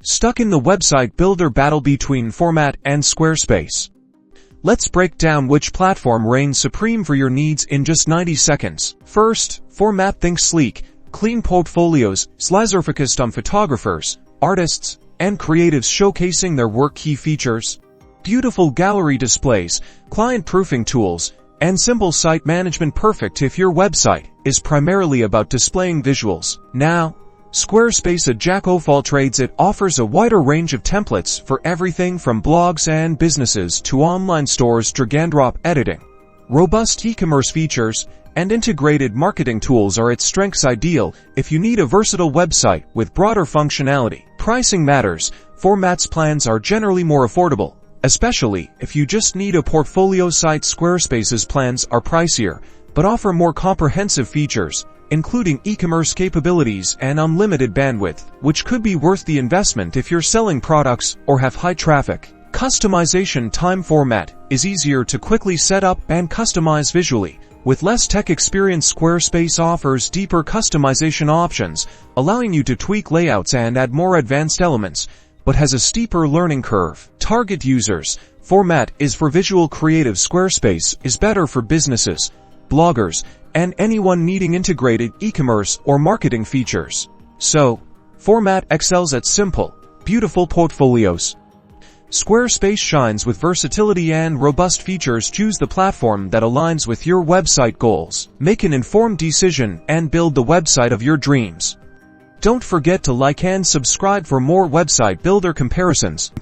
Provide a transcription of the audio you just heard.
Stuck in the website builder battle between Format and Squarespace? Let's break down which platform reigns supreme for your needs in just 90 seconds. First, Format. Think sleek, clean portfolios, laser-focused on photographers, artists, and creatives showcasing their work. Key features: beautiful gallery displays, client-proofing tools, and simple site management. Perfect if your website is primarily about displaying visuals. Now, Squarespace, a jack of all trades, it offers a wider range of templates for everything from blogs and businesses to online stores. Drag-and-drop editing, robust e-commerce features, and integrated marketing tools are its strengths. Ideal if you need a versatile website with broader functionality. Pricing matters. Format's plans are generally more affordable, especially if you just need a portfolio site. Squarespace's plans are pricier, but offer more comprehensive features, including e-commerce capabilities and unlimited bandwidth, which could be worth the investment if you're selling products or have high traffic. Customization time. Format is easier to quickly set up and customize visually. With less tech experience, Squarespace offers deeper customization options, allowing you to tweak layouts and add more advanced elements, but has a steeper learning curve. Target users. Format is for visual creatives. Squarespace is better for businesses, bloggers, and anyone needing integrated e-commerce or marketing features. So, Format excels at simple, beautiful portfolios. Squarespace shines with versatility and robust features. Choose the platform that aligns with your website goals. Make an informed decision and build the website of your dreams. Don't forget to like and subscribe for more website builder comparisons.